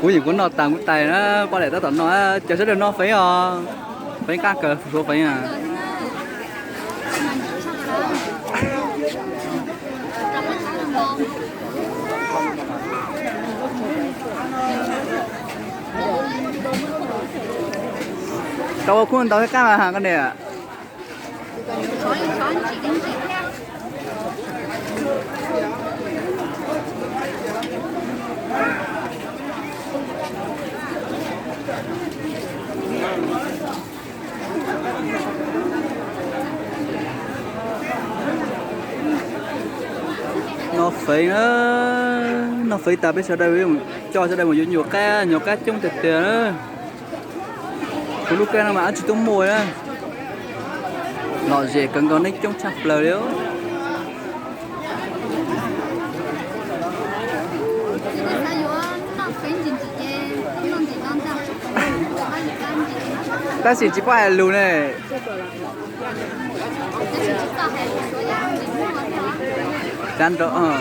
cú gì cũng nó tàng cũng tài nó qua để tao tận nó chờ sẽ được nó phải phải cá cờ số phải à tao cũng tao cái cá hàng cái này à nó phải tập bây giờ đây cho ra đây một nhiều cá chung thịt tiền nữa của lúc cái mà ăn chỉ tôm mồi á lọ dẻ cần còn nick trong chặt lời đấy ta chỉ qua là lù này chán đó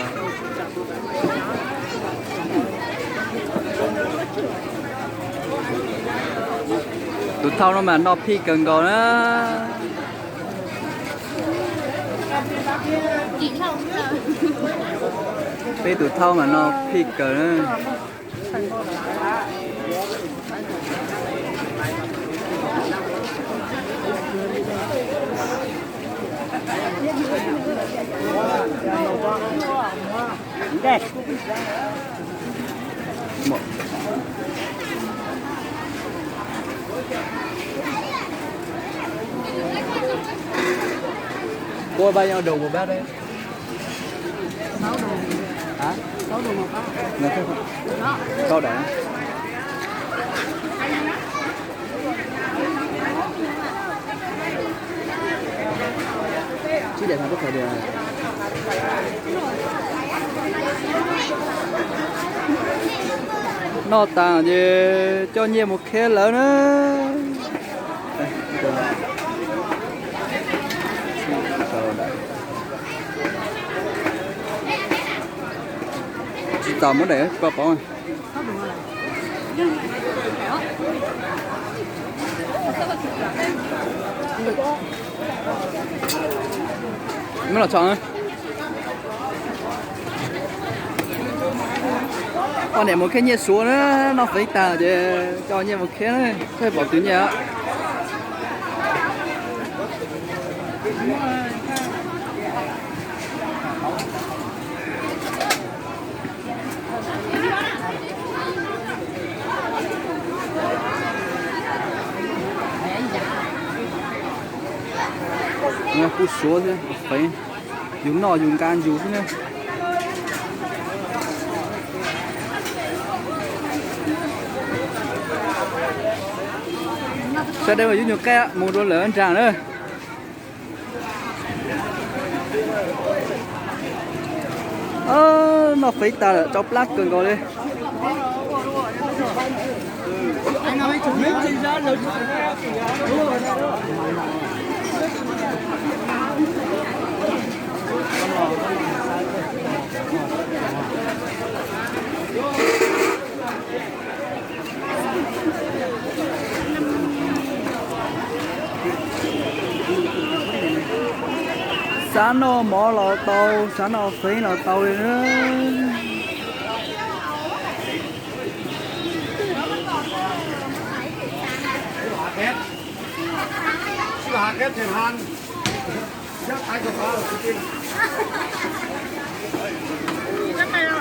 tụi thau nó mà nó phi cần còn á phi tụi thau mà nó phi cần á đây cô bao nhiêu đồ một bát đây 6 đồ hả 6 đồ một bát nó không đó cao đã chứ để thằng có thể được nó tàng gì cho nhiều một khe lớn nữa chị tao muốn để qua bỏ này mấy là chọn con này một cái nhẹ xuống nữa nó phải tà chứ cho nhẹ một cái nữa thôi bỏ túi nhẹ nghe cú số thế phải dùng nọ dùng can dùng thế nữa sẽ đây là dùng nhiều cái một đôi lớn tràng nữa nó phải ta là cho plát cần gọi đi sáng nó mỏ lò tàu sáng nó phí lò tàu đi nữa hạt kép thèm han chắc ai cũng có rất hay đâu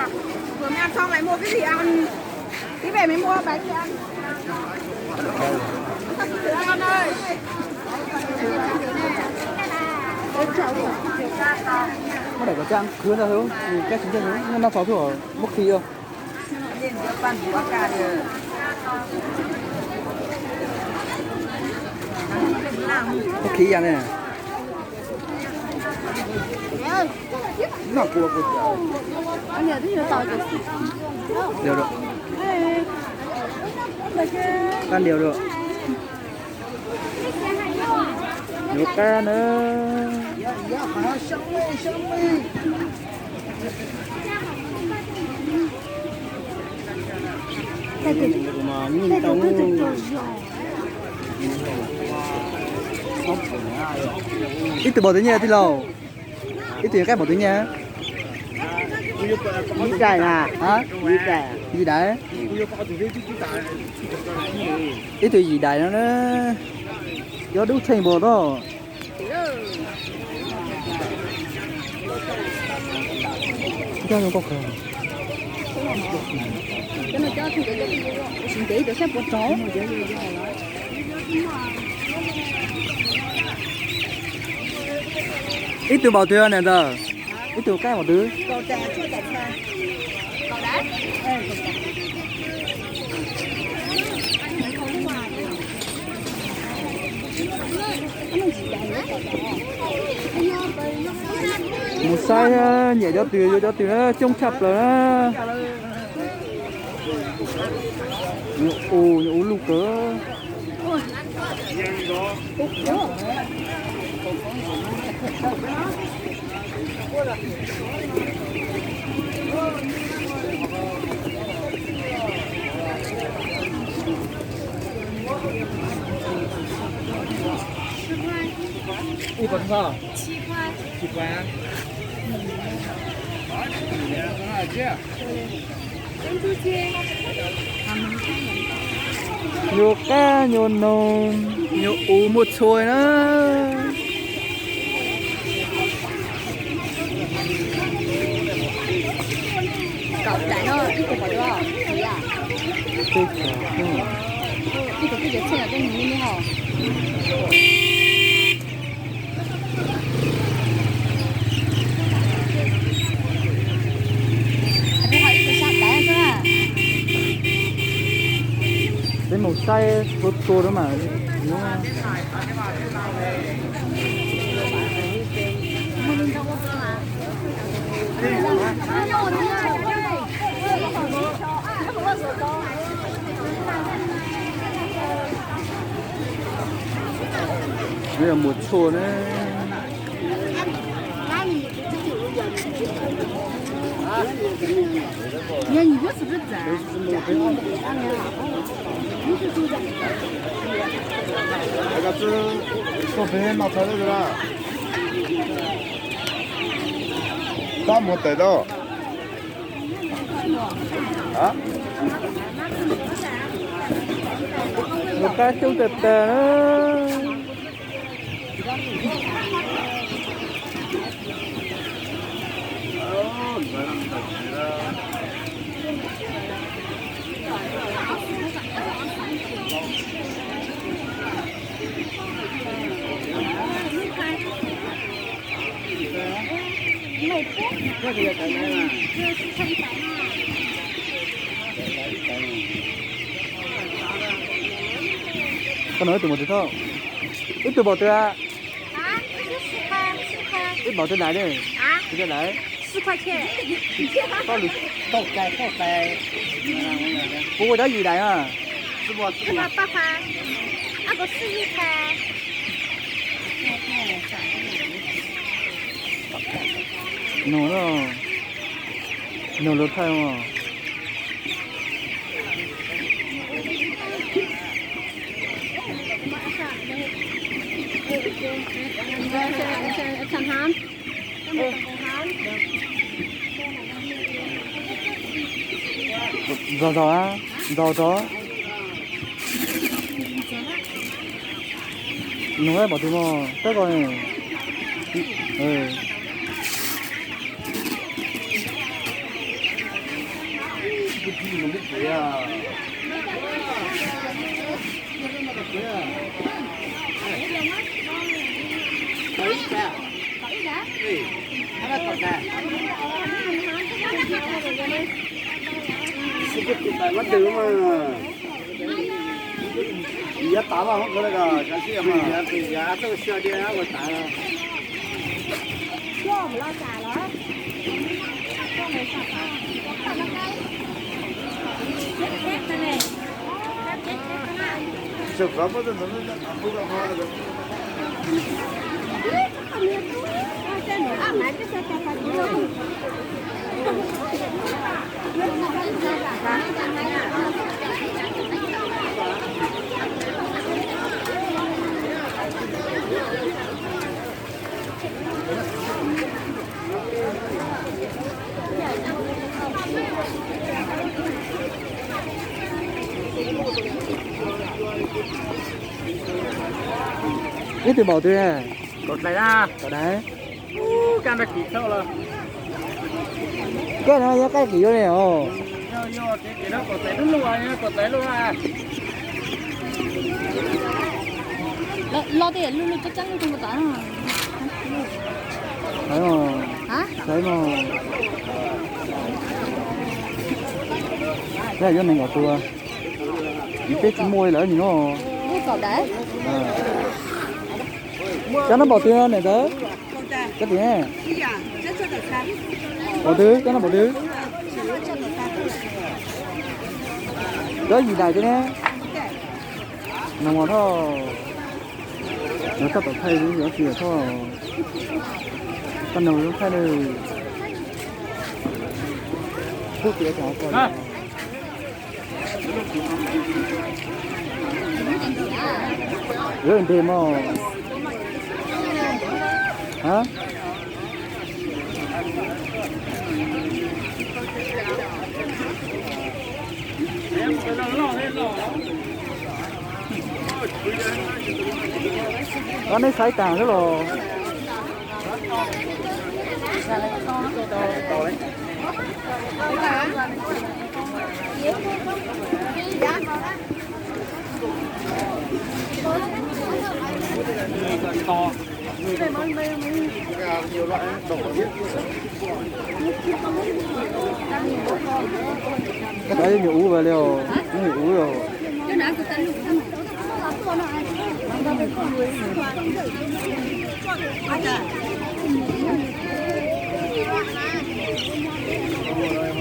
vừa mới ăn xong lại mua cái gì ăn tí về mới mua bánh gì ăn con ơi có để có trang khứa ra thôi cái chính thôi nhưng nó pháo thủ mất khí không mất khí ra này nó cua đều được ăn đều được nhiều cá nữa mà nhìn tông ít từ bỏ tới nhà thì lâu ít từ cái bỏ tới nhà gì đây nè hả gì đây gì đấy ít từ gì đấy nó gió đúc thành bộ đó cho nó có không cái này cho thì để được xếp một chỗ ít từ bỏ từ này giờ ít từ cái bỏ từ cầu trà chưa đặt ra cầu đá một sai nhẹ cho từ nó trông chập rồi đó ủ lục cỡ一本多少？7块。7块啊？nhiều cá nhiều nồng nhiều ủ một chồi nữa cầu trà nó ít cầu bỏ đó thấy à ít cầu cái gì trên ở trên mình như hả cái màu xay tốt tốt đó mà đúng không? Đây là một chuột đấy. 야, 이거 쓰겠다. 내가 또 배에 맞춰주더라 다못 돼도 아? Một cái chung tệp tè đó. Con nói từ một từ thôi. Ít từ bỏ từ à? Ít bỏ từ lại đi. Từ lại. 4块钱。到底倒盖不过它几来啊？是不这个8块，那个11块。nó lột thay mà. Chẳng hám. Giò á, giò. Nó ấy bảo tôi mà, tất rồi này. nó biết thế à mất từ mà giá tám mà không có được à cái gì mà giá tôi chưa đi á rồi tám à chưa mà lo trả đó 저 가보다 너는 안 보다 봐야 돼. ít thì bỏ tuyệt Cột này ra. ở đấy Can đã kỹ theo là. cái này cái kiểu này ồ Vô cái đó cột tay luôn à, cột tay luôn à. lo đi luôn luôn chắc chắn không có tán thấy mà hả thấy mà cái này mình ngọt tua những cái môi lỡ gì nó mua cậu đấy cho nó bỏ tuyệt này tớ cái gì nè bỏ tuyệt cho nó bỏ tuyệt đó gì đại chứ nè nằm ngọt thôi nó tập thay với nó chỉ thôi con nào nó thay đây thuốc tía cháu còn rất thêm mà hả con ấy sấy tàn rất rồi To. Nhiều loại đổ biết. cái đấy nhiều ú vào liều nhiều ú rồi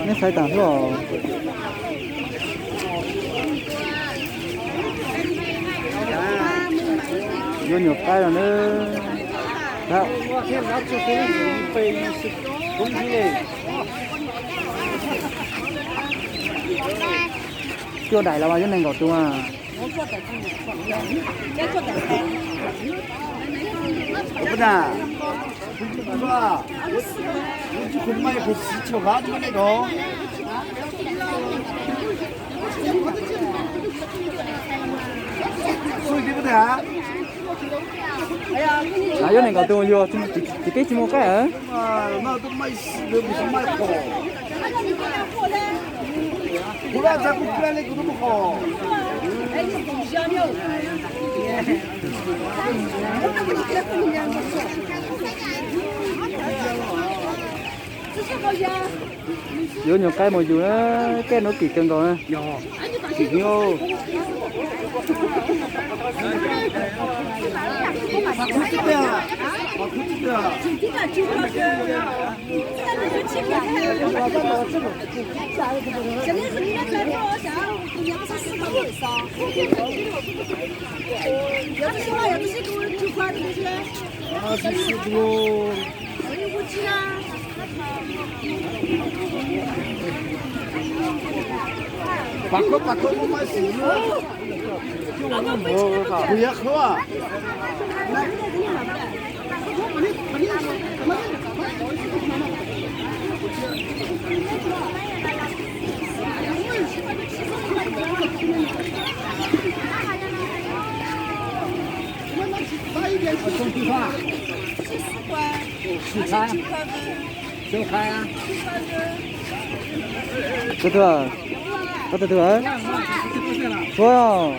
nó sấy tàn rồi vô nhiều cái rồi nữa đó Thêm nó cho cái phê cũng như này. chưa đẩy là bao nhiêu này ngọt chung à不的，是吧？我就恐怕也会死球吧，这么那种。所以对不对啊？ à vô này ngọt chung vô chỉ cái chỉ một cái hả啊，那都卖死的，不是卖好。不然咱不干那个那么好。vô nhiều cây mà dù nó kỳ cân rồi nè kỳ nhiều 바꿔 못 마시.不要喝啊。 送地方试餐，就开啊。từ từ từ từ ấy thôi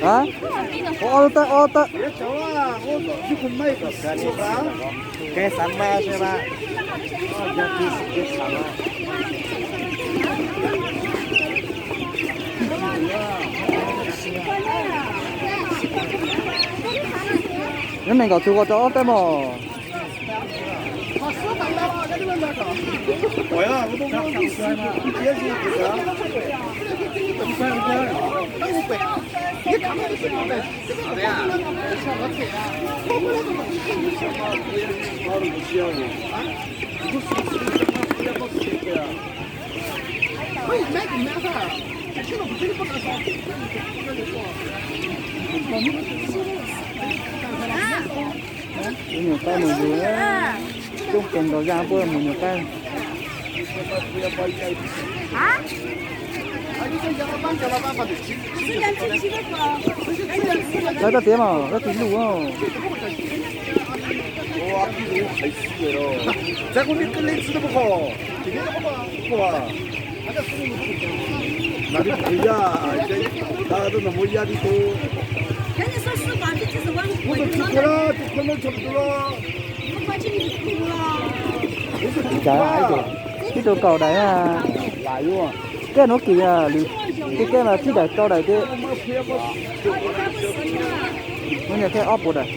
à ô tô别走啊，我去跟卖个啥地方？该三百是吧？哦，要给长了。 cái này có chú có cho cái mò 我呀，我都一接触这个，你看到这个没？对呀。nhiều cái một đứa chút cần đầu ra bữa một nhiều cái lấy cái tiếng mà cái tiếng đủ không哇，比如还死了，再给你跟你吃都不好，今天都不好，那就可以呀，大家都那么压力多。人家说4块，这只是我都吃过了，就可能差不多了。 5块钱就够了。 cái đồ cầu đấy à lại luôn cái nó kì à cái là chỉ để cầu đấy cái nó nhà cái ốp bột này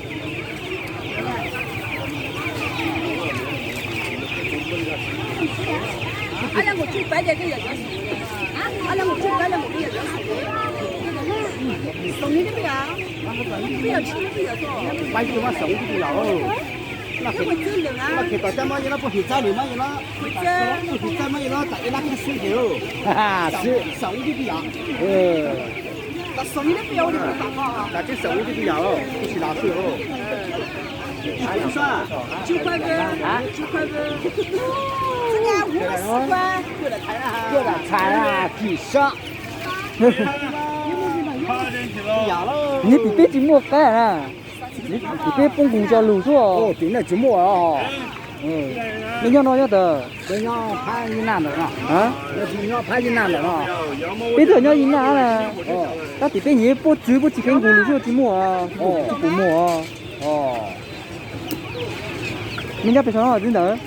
anh là một chút bé cái gì anh là một chút bé là một cái gì sống như thế bây giờ吃bây giờ做 买什么手机的了？那可以到这么一了，不是在里面一了，不是在么一了，在那看水球，哈哈，是手机的呀，那sống như thế bây giờ thì không phải à 那这手机的呀哦，不是拿水哦，还有啥？9块呗啊，9块呗。这个54块，贵了惨了，贵了惨了，几上。你比别寂寞干啊？你别蹦公交路数哦，对，那寂寞啊。你要哪要的？人家拍一男的啊。啊？人家拍一男的啊。别的要一男的。哦。那比别你不追不几根公路数寂寞啊？哦，就不寞啊。哦。人家别说真的。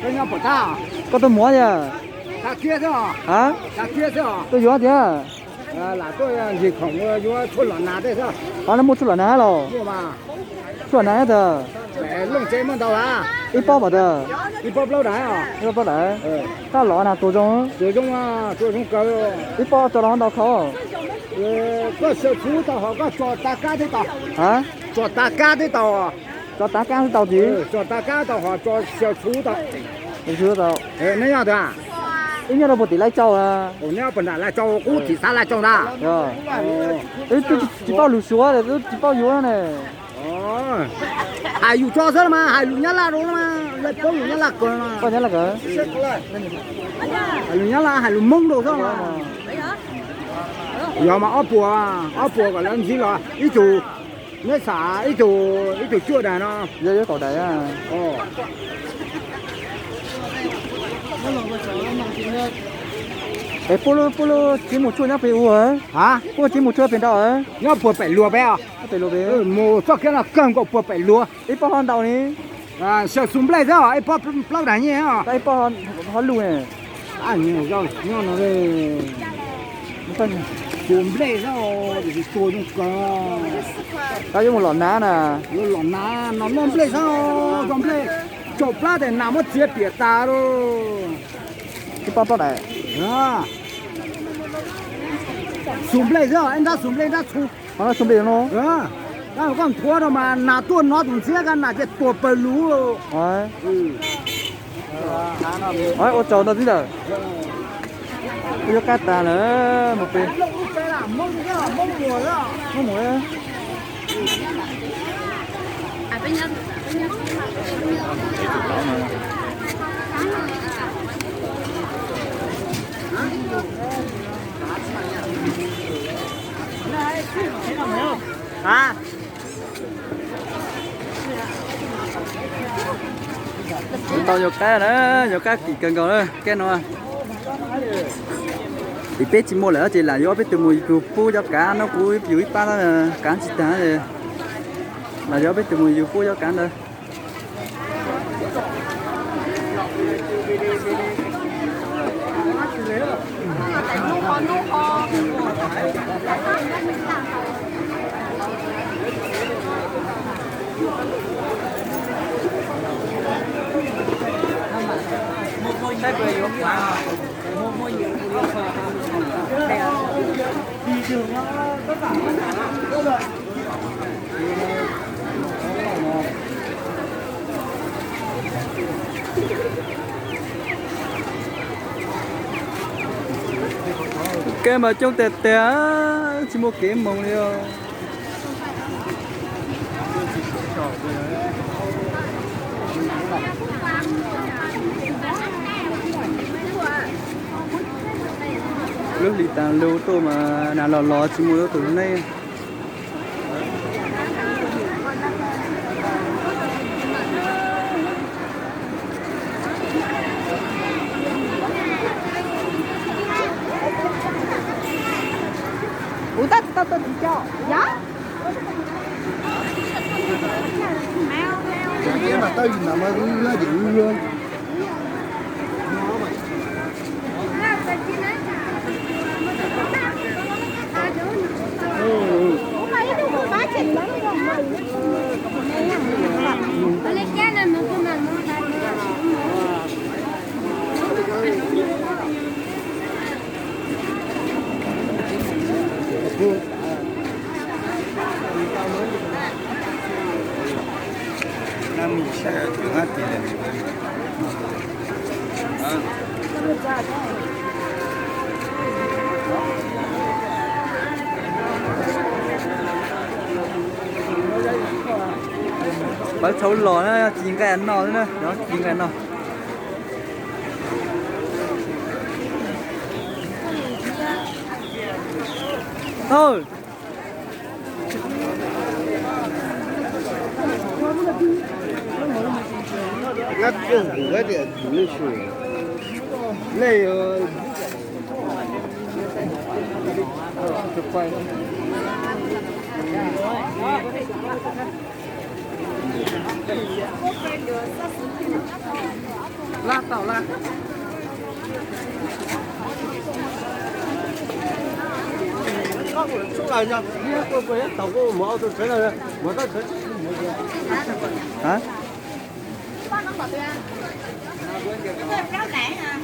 人家不大。搞到么的？他街上。啊？他街上。都有的。哪个人去看我有出了哪的是？完了没出了哪了？有吗？出了哪的？弄这么多啊？一包不的？一包不来啊？一包不来？他老呢多重？多重啊？多重高哟？一包多少刀口？个小粗刀好，个做大杆的刀。啊？做大杆的刀啊？做大杆是刀子？做大杆刀好，做小粗刀。小粗刀？那样的啊？ 人家都不得来找啊！我那不拿来找，我提啥来找的？哦，这几包卤熟的，都几包油了呢。哦，还有抓色了吗？还有人家拉肉了吗？来包人家拉根了。包人家那个？还有人家拉，还有猛肉上吗？要么阿伯个人去了，一组那啥，一组做的呢？有搞的呀。哦。 哎，菠萝节目做人家陪我啊？我节目做陪到啊？要不白萝卜啊？白萝卜。没做给了干过不白萝。一包好到呢？啊，小松不来着，一包不老大年啊。一包好卤呢。啊，你要那个，你看，松不来着，就是做种干。还有我老难呢。有老难，那弄不来着，弄不来。 做不来的那么直接别打喽，一包来啊，送不来着，人家送不来着出，好送不来喽，啊，那我讲拖着嘛，拿多拿东西个那就多不路喽，哎，哎，我找到这了，我要改单了，没背，蒙我了，蒙我呀，哎，别娘。 啊？tao nhiều cái nữa, nhiều cái kỳ cần còn nữa, cái nó thì bé chỉ mua lại chỉ là do bé từ mùi phu cho cá nó cúi dưới ba đó là cá chỉ ta này là do bé từ mùi phu cho cá nữa. Cái cái mà trong tè tè chỉ một cái mông đi à. Lúc đi tàng lưu tôi mà nào lò lò chỉ mua từ nay ủa tao đi cho giá cái mà tới mà nó dữ luôn. Nam sẽ thử hát thì bác cháu lò nó chín cái ăn nọ nữa đó chín cái ăn nọ thôi ngắt đường cái điểm chủ lịch sử này thực quay la tàu la出来呢，会不会导过毛都全了？我到全hả con nó bật ra rau đẻ hả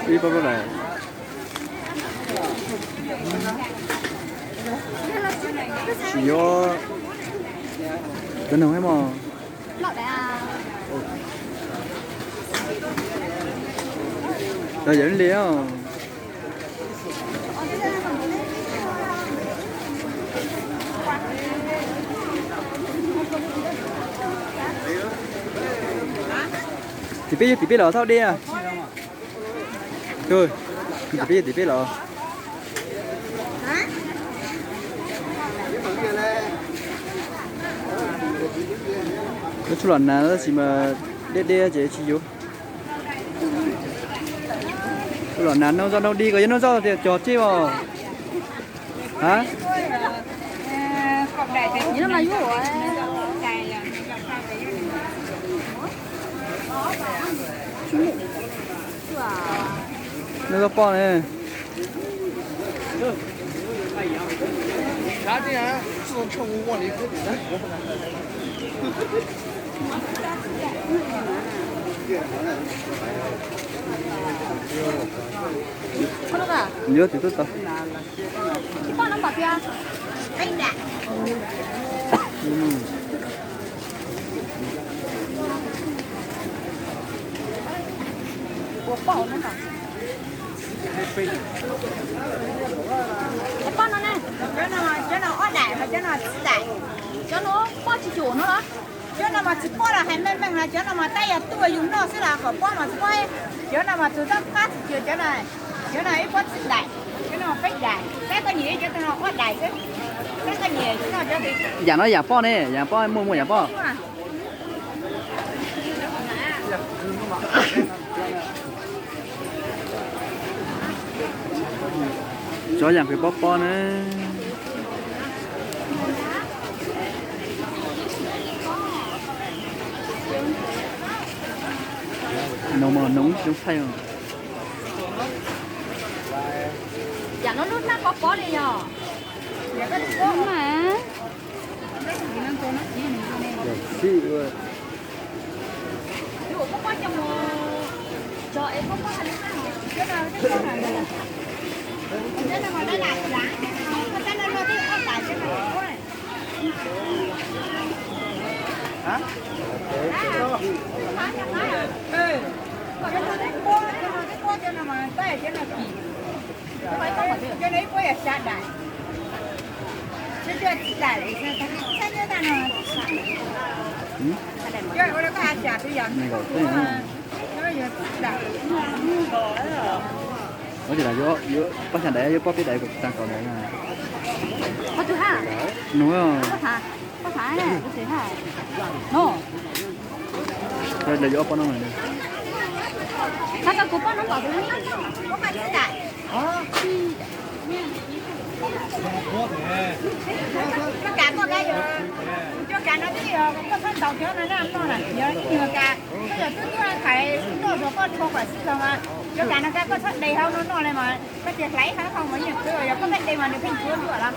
đi bao nhiêu này chỉ có cái nào hay mà lọt đẻ à rồi dẫn đi không thì biết lỡ thao đi à rồi thì biết lỡ cái chút lần nào đó chỉ mà đê chỉ vô chút lần nào nó do đâu đi cái nó do thì trò chi mà hả nhớ mà vô rồi nó có con này啥的呀？自动跳舞往里滚。nhớ thì tốt tao con nó bật ra anh đã của bỏ nó hả con nó này cho nó ót đại và cho nó đại cho nó bỏ chỉ chủ nó đó cho nó mà chỉ bỏ là hay men men là cho nó mà tay à tua dùng nó sẽ là khỏi bỏ mà chỉ bỏ cho nó mà từ đó phát cho này bỏ chỉ đại cho nó phải đại cái gì cho nó ót đại chứ cái gì cho nó cho đi giả nó giả po này giả po mua giả po cho giảm cái bóp po nữa nóng say rồi dạ nó nút nó có đi nhờ dạ có có mà 是 Chứ nó mà nó lại lá, nó sẽ nó đi ốc đại chứ nó này. Hả? Cho nó mà tay cho nó kỳ. Cho nó có là sát đại. Chứ chưa đại lại sao như ta nó. Chứ nó có ai sát bây giờ. Nó giờ đại. Có gì là vô bắt chàng để vô cái đại của tăng cầu này nè. Có thứ hả? Đúng không? Có phải này, có thứ hả? Nó. Đây là vô con nó này. Các cái cục nó bảo tôi có phải cái đại. Nó cả có cái rồi. Cho cả nó đi có cái đầu kéo nó ăn nó này. Giờ nhiều cả. Bây giờ tôi ăn phải nó rồi có thô phải xong mà. Cho cả nó cái có sắt đầy không nó này mà. Cái tiệc lấy khá không mà nhiều rồi có cái đây mà được hình chuột nữa lắm.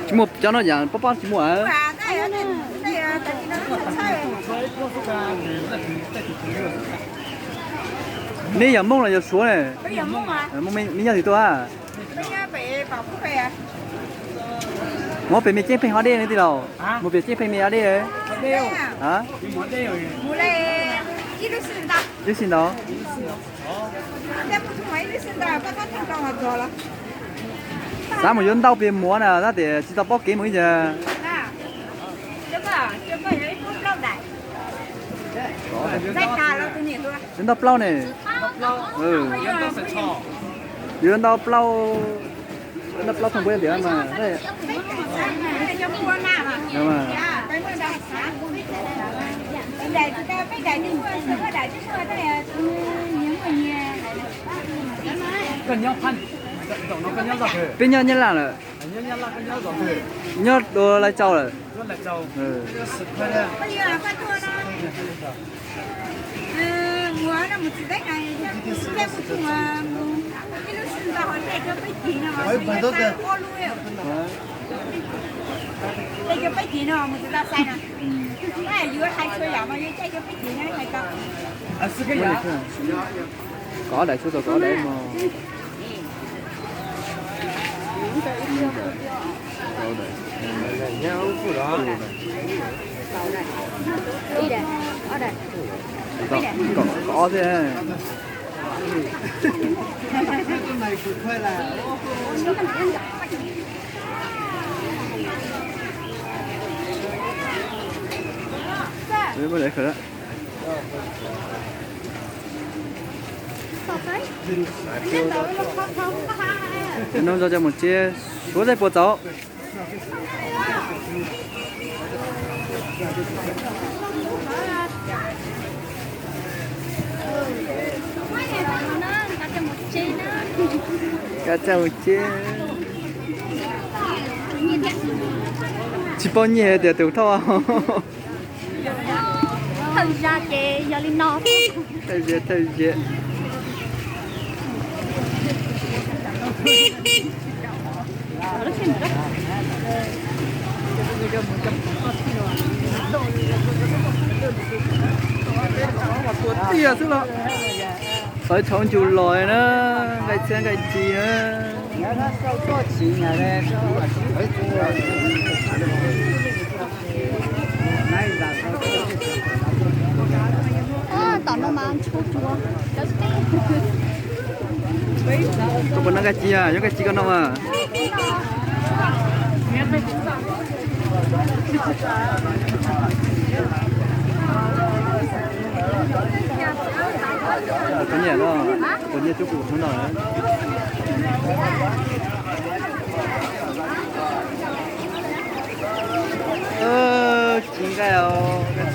Chỉ một cho nó dạng bắp chỉ mua à? Nãy giờ mông là giờ xuống này. Bây giờ mông mà. Mông mình giờ thì tôi à? Bây giờ phải bảo phúc về à? Một bên mình chơi phim hóa đê này thì đâu? Một bên chơi phim hóa đê ấy. Hả? Mua lại ít lúc sinh đó. Chứ xin đó. Em không mấy lúc sinh đó, các thành công là rồi. Sáng một dân đâu bên mua nè, nó để chỉ tao bóc kiếm mới giờ. Chứ có ấy phút lâu đại. Rách thà lâu tôi nhìn thôi. Dân đâu plau này. Ừ. Dân đâu plau. Dân đâu plau thằng quê để mà. Đây. Cho mua nào mà. Đúng mà. Cái mua đâu sáng. Đại chúng ta phải đại đi mua, có đại chứ mua cái này những người nhà. Cần nhau phân. Tổng nó cần nhau giọt rồi. Bên nhau nhân là rồi. Nhân là cần nhau giọt rồi. Nhớ đồ lại trâu rồi. Rất là trâu. Ừ. Bây giờ phải thua nó. Mua nó một chiếc đất này, cái một thùng cái lúc sinh ra họ để cho bách gì nào mà bây giờ ta có luôn rồi. Đây cho bách gì nào mà người ta sai nè. Cái này vừa hai xuôi giảm mà với cho bách gì nó hay không? À, sư cái giá. Có đại số rồi có đấy mà. Nhau phụ đó. Đi đây, ở đây. Có thế. Cái này phụ thuê là Đấy mới để khởi đó. Nó cho một chia số dây bột cháu. Cá chào chia. Chỉ bao nhiêu để tiểu thọ. Thời ra chế giờ lên nó. Thời gian. Tia xuống rồi. Phải thong chủ lòi nữa, cái chân cái gì nữa. Tao nó mang chua chua. Có bên cái gì à, những cái gì con đâu mà. Có nhẹ đó, có nhẹ chút cũng không nổi. Chính cái nào, cái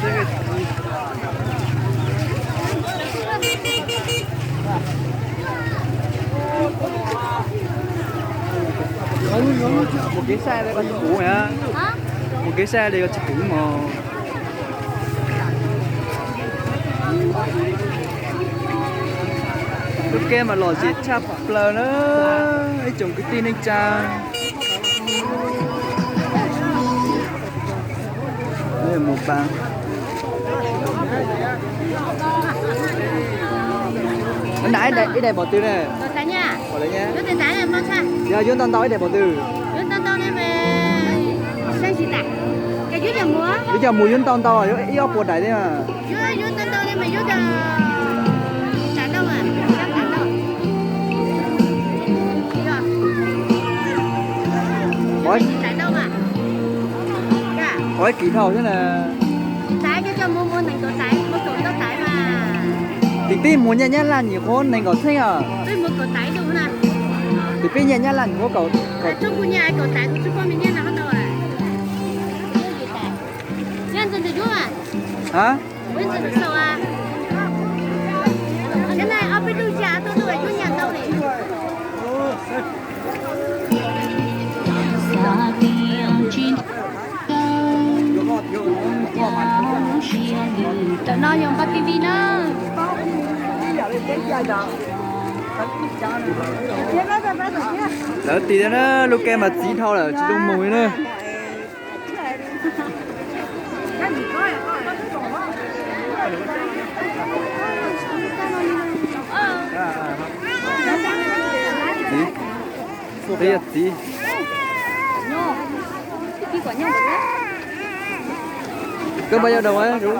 một cái xe đây có chụp cũ hả? Một cái xe đây có chụp cũ mà. lúc kia mà lò dệt chắp lờ nữa ấy chồng cái tin anh cha đây là một bàn anh nãy đây cái này bỏ từ này Đồ tái nha. bỏ đấy nhé Đồ tái tái là mong sao? giờ dương tao nói để bỏ từ Đồ tao tao này về sang gì ta? Cái dưới nhà múa. bây giờ mùi dương tao tao rồi yếu bột đấy đấy mà Dưới tao tao này mà dưới là tái đâu mà? Chắc tái đâu? hỏi Tái đâu mà? Dạ. hỏi kỹ thầu thế là Tái cho mua mua thành đồ tái, mua đồ tao tái mà. thì tin muốn nhà là nhiều con này có thấy à Tôi mua đồ tái đủ nè. thì bây nhà là nhiều cậu Chú của nhà đồ tái của chú con mình nhà nào đâu à? Nhân dân từ chú à? hả Nhân dân từ sâu à? Cái này ở bên đuôi trà tôi ở chú nhà đâu này? Tụi nó dùng bắt tivi nữa. đó tí nữa lúc kia mà tí thâu là chỉ đông mùi nữa tí tí là tí cứ bao nhiêu đồng ấy đúng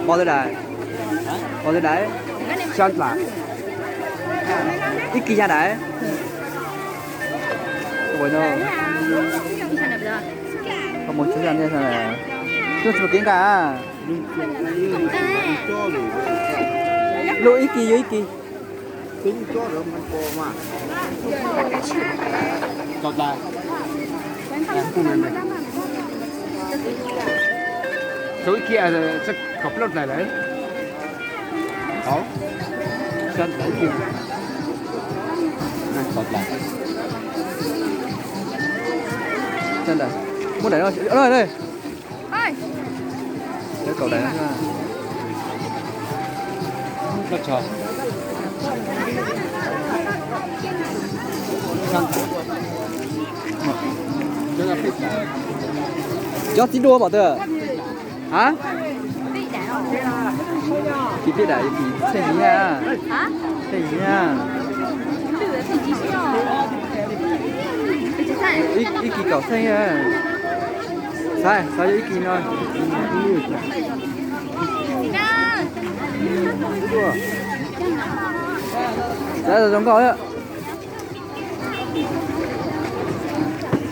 bao nhiêu đài bao nhiêu đài Chặt là ít kia ra đài rồi nó có một chút ăn như thế này chút một tiếng cả lô ít kia ít kia tính cho rồi mình cô mà. Chặt là số kia sẽ cặp lót này đấy. Đó. Chặt lại kia. Chặt lại. chân này muốn đẩy nó ơi đây Ơi. cái cậu đẩy nó ra Rất chặt. cho tí đua bảo tớ hả thì biết đấy thì xem gì nha Hả? xem gì nha ít ít kỳ cậu xem nha sai sao cho ít kỳ thôi đấy là giống cậu ấy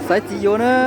sai chỉ vô nữa